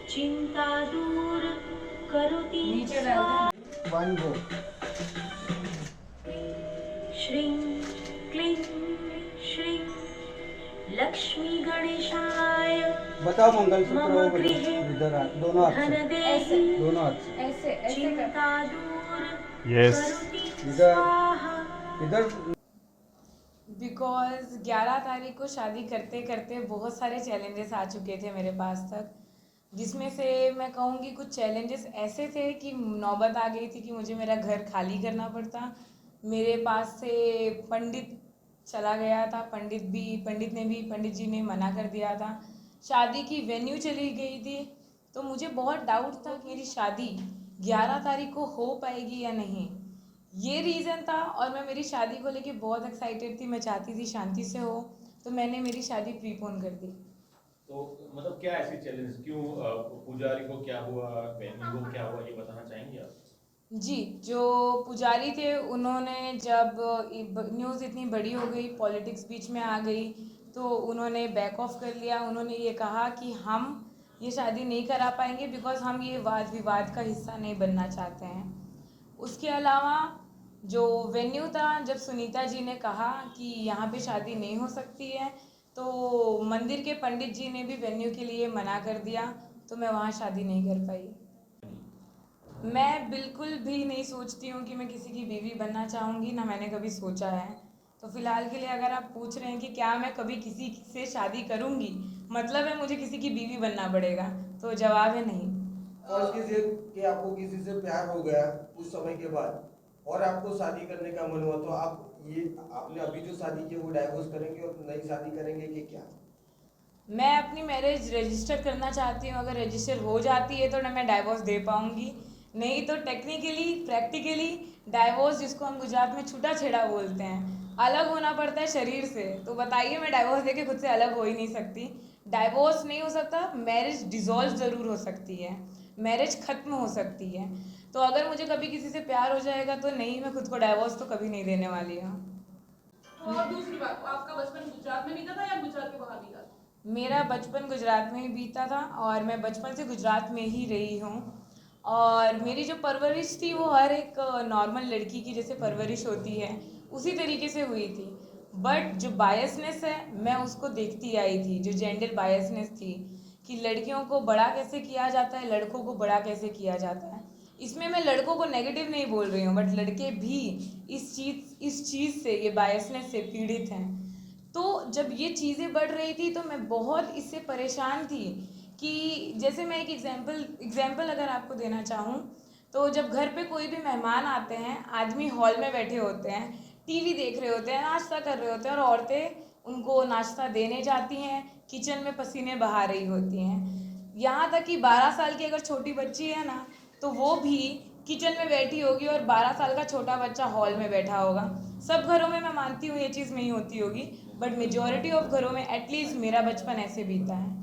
चिंता दूर करोति नीचे डाल दे। One go. श्रीं क्लीं श्रीं लक्ष्मी गणेशाय बताओ मंगलसूत्र मम वो गृहे इधर दोनों हाथ से, धनदेहि दोनों हाथ से ऐसे ऐसे चिंता दूर Yes. करोति इधर स्वाहा। इधर बिकॉज 11 तारीख को शादी करते करते बहुत सारे चैलेंजेस आ चुके थे मेरे पास तक, जिसमें से मैं कहूँगी कुछ चैलेंजेस ऐसे थे कि नौबत आ गई थी कि मुझे मेरा घर खाली करना पड़ता। मेरे पास से पंडित चला गया था, पंडित जी ने मना कर दिया था। शादी की वेन्यू चली गई थी, तो मुझे बहुत डाउट था कि मेरी शादी 11 तारीख को हो पाएगी या नहीं। ये रीज़न था और मैं मेरी शादी को लेके बहुत एक्साइटेड थी। मैं चाहती थी शांति से हो, तो मैंने मेरी शादी प्रीपोन कर दी। तो मतलब क्या ऐसी चैलेंज, क्यों पुजारी को क्या हुआ, वेन्यू को क्या हुआ, ये बताना चाहेंगे आप? जी, जो पुजारी थे उन्होंने जब न्यूज़ इतनी बड़ी हो गई, पॉलिटिक्स बीच में आ गई, तो उन्होंने बैक ऑफ कर लिया। उन्होंने ये कहा कि हम ये शादी नहीं करा पाएंगे बिकॉज हम ये वाद विवाद का हिस्सा नहीं बनना चाहते हैं। उसके अलावा जो वेन्यू था, जब सुनीता जी ने कहा कि यहाँ पे शादी नहीं हो सकती है, तो मंदिर के पंडित जी ने भी वेन्यू के लिए मना कर दिया, तो मैं वहाँ शादी नहीं कर पाई। मैं बिल्कुल भी नहीं सोचती हूँ कि मैं किसी की बीवी बनना चाहूँगी, ना मैंने कभी सोचा है। तो फिलहाल के लिए अगर आप पूछ रहे हैं कि क्या मैं कभी किसी से शादी करूँगी, मतलब है मुझे किसी की बीवी बनना पड़ेगा, तो जवाब है नहीं। फर्ज कीजिए कि आपको किसी से प्यार हो गया कुछ समय के बाद और आपको शादी करने का मन हुआ, तो आपने अभी जो शादी की वो डाइवोर्स करेंगे और नई शादी करेंगे कि क्या? मैं अपनी मैरिज रजिस्टर करना चाहती हूँ। अगर रजिस्टर हो जाती है तो मैं डाइवोर्स दे पाऊँगी, नहीं तो टेक्निकली प्रैक्टिकली डाइवोर्स, जिसको हम गुजरात में छूटा छेड़ा बोलते हैं, अलग होना पड़ता है शरीर से। तो बताइए, मैं डाइवोर्स देके खुद से अलग हो ही नहीं सकती। डाइवोर्स नहीं हो सकता, मैरिज डिसॉल्व ज़रूर हो सकती है, मैरिज ख़त्म हो सकती है। तो अगर मुझे कभी किसी से प्यार हो जाएगा तो नहीं, मैं खुद को डाइवोर्स तो कभी नहीं देने वाली हूँ। और दूसरी बात, आपका बचपन गुजरात में बीता था या गुजरात के बाहर बीता था? मेरा बचपन गुजरात में ही बीता था और मैं बचपन से गुजरात में ही रही हूँ। और मेरी जो परवरिश थी वो हर एक नॉर्मल लड़की की जैसे परवरिश होती है उसी तरीके से हुई थी। बट जो बायसनेस है मैं उसको देखती आई थी, जो जेंडर बायसनेस थी कि लड़कियों को बड़ा कैसे किया जाता है, लड़कों को बड़ा कैसे किया जाता है। इसमें मैं लड़कों को नेगेटिव नहीं बोल रही हूँ, बट लड़के भी इस चीज़ से, ये बायसनेस से पीड़ित हैं। तो जब ये चीज़ें बढ़ रही थी तो मैं बहुत इससे परेशान थी कि जैसे मैं एक एग्जाम्पल अगर आपको देना चाहूँ, तो जब घर पे कोई भी मेहमान आते हैं, आदमी हॉल में बैठे होते हैं, टीवी देख रहे होते हैं, नाश्ता कर रहे होते हैं, और औरतें उनको नाश्ता देने जाती हैं, किचन में पसीने बहा रही होती हैं। यहाँ तक कि 12 साल की अगर छोटी बच्ची है ना, तो वो भी किचन में बैठी होगी और 12 साल का छोटा बच्चा हॉल में बैठा होगा। सब घरों में मैं मानती हूँ ये चीज़ नहीं होती होगी, बट मेजॉरिटी ऑफ घरों में एटलीस्ट मेरा बचपन ऐसे बीता है।